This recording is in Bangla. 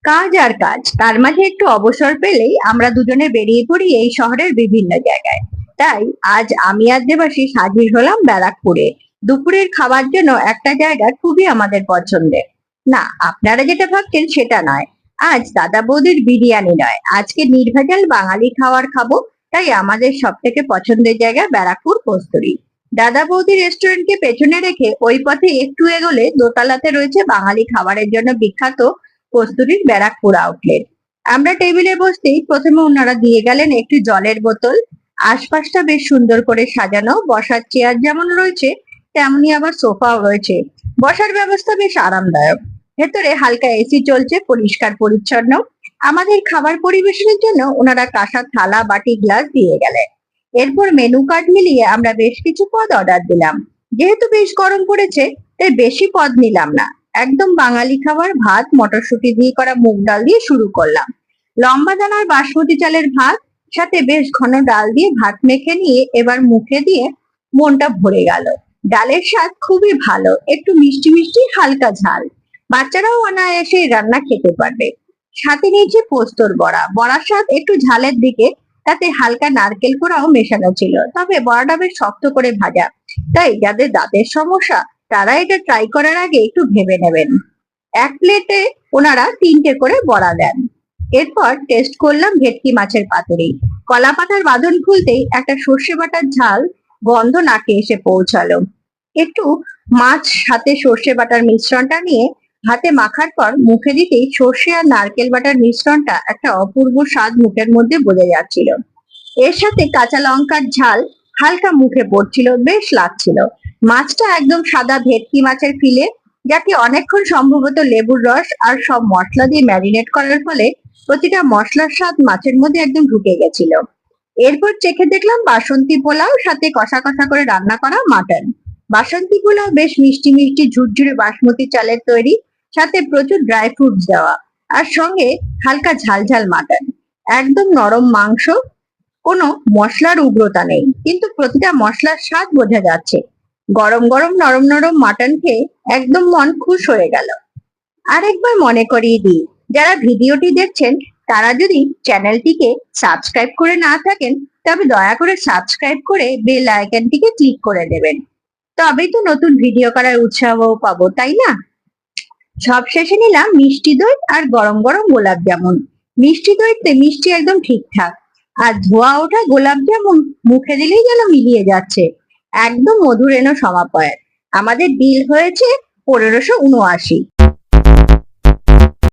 কাজ আর কাজ, তার মাঝে একটু অবসর পেলেই আমরা দুজনে বেরিয়ে পড়ি এই শহরের বিভিন্ন জায়গায়। তাই আজ আমি আর দেবাশিস হাজির হলাম ব্যারাকপুরে দুপুরের খাবার জন্য একটা জায়গা খুবই আমাদের পছন্দের। না, আপনারা যেটা ভাবছেন সেটা নয়। আজ দাদা বৌদির বিরিয়ানি নয়, আজকে নির্ভেজাল বাঙালি খাবার খাবো। তাই আমাদের সব থেকে পছন্দের জায়গা ব্যারাকপুর কস্তুরী। দাদা বৌদি রেস্টুরেন্টকে পেছনে রেখে ওই পথে একটু এগোলে দোতলাতে রয়েছে বাঙালি খাবারের জন্য বিখ্যাত কস্তুরীর ব্যারাকপুর আউটলেট। আমরা টেবিলে বসতেই প্রথমে ওনারা দিয়ে গেলেন একটি জলের বোতল। আশপাশটা বেশ সুন্দর করে সাজানো, বসার চেয়ার যেমন রয়েছে তেমনি আবার সোফাও রয়েছে। বসার ব্যবস্থা বেশ আরামদায়ক। ভেতরে হালকা এসি চলছে, পরিষ্কার পরিচ্ছন্ন। আমাদের খাবার পরিবেশনের জন্য ওনারা কাঁসার থালা, বাটি, গ্লাস দিয়ে গেলেন। এরপর মেনু কার্ড মিলিয়ে আমরা বেশ কিছু পদ অর্ডার দিলাম। যেহেতু বেশ গরম পড়েছে তাই বেশি পদ নিলাম না। একদম বাঙালি খাবার, ভাত মটরশুঁটি দিয়ে করা মুগ ডাল দিয়ে শুরু করলাম। লম্বা দানার বাসমতি চালের ভাত, সাথে বেশ ঘন ডাল দিয়ে ভাত মেখে নিয়ে এবার মুখে দিয়ে মনটা ভরে গেল। ডালের স্বাদ খুবই ভালো, একটু মিষ্টি মিষ্টি, হালকা ঝাল। বাচ্চারাও অনায়াসে রান্না খেতে পারবে। সাথে নিয়েছে পোস্তর বড়া। বড়ার স্বাদ একটু ঝালের দিকে, তাতে হালকা নারকেল কোড়াও মেশানো ছিল, তবে বড়াটা বেশ শক্ত করে ভাজা। তাই যাদের দাঁতের সমস্যা তারা এটা ট্রাই করার আগে একটু ভেবে নেবেন। এক প্লেটে ওনারা 3টে করে বড়া দেন। এরপর টেস্ট করলাম ভেটকি মাছের পাতুরি। কলা পাতার বাঁধন খুলতেই একটা সর্ষে বাটার ঝাল গন্ধ নাকে এসে পৌঁছালো। একটু মাছ সাথে সর্ষে বাটার মিশ্রণটা নিয়ে হাতে মাখার পর মুখে দিতেই সর্ষে আর নারকেল বাটার মিশ্রণটা একটা অপূর্ব স্বাদ মুখের মধ্যে বোঝা যাচ্ছিল। এর সাথে কাঁচা লঙ্কার ঝাল হালকা মুখে পড়ছিল, বেশ লাগছিল। মাছটা একদম সাদা ভেটকি মাছের ফিলে, যাকে অনেকক্ষণ সম্ভবত লেবুর রস আর সব মশলা দিয়ে ম্যারিনেট করার ফলে প্রতিটা মশলার স্বাদ মাছের মধ্যে একদম ঢুকে গেছিল। এরপর চেখে দেখলাম বাসন্তী পোলাও, সাথে কষা কষা করে রান্না করা মাটন। বাসন্তী পোলাও বেশ মিষ্টি মিষ্টি ঝুরঝুরে বাসমতি চালের তৈরি, সাথে প্রচুর ড্রাই ফ্রুটস দেওয়া, আর সঙ্গে হালকা ঝাল ঝাল মাটন। একদম নরম মাংস, কোনো মশলার উগ্রতা নেই, কিন্তু প্রতিটা মশলার স্বাদ বোঝা যাচ্ছে। গরম গরম নরম নরম মাটন খেয়ে একদম মন খুশ হয়ে গেল। আরেকবার মনে করিয়ে দিই, যারা ভিডিওটি দেখছেন তারা যদি চ্যানেলটিকে সাবস্ক্রাইব করে না থাকেন তবে দয়া করে সাবস্ক্রাইব করে বেল আইকনটিকে ক্লিক করে দেবেন। তবেই তো নতুন ভিডিও করার উৎসাহ পাবো, তাই না? সব শেষে নিলাম মিষ্টি দই আর গরম গরম গোলাপ জামুন। মিষ্টি দইতে মিষ্টি একদম ঠিকঠাক, আর ধোয়া ওঠা গোলাপ জামুন মুখে দিলেই যেন মিলিয়ে যাচ্ছে। একদম মধুরেণ সমাপয়। আমাদের বিল হয়েছে 1579।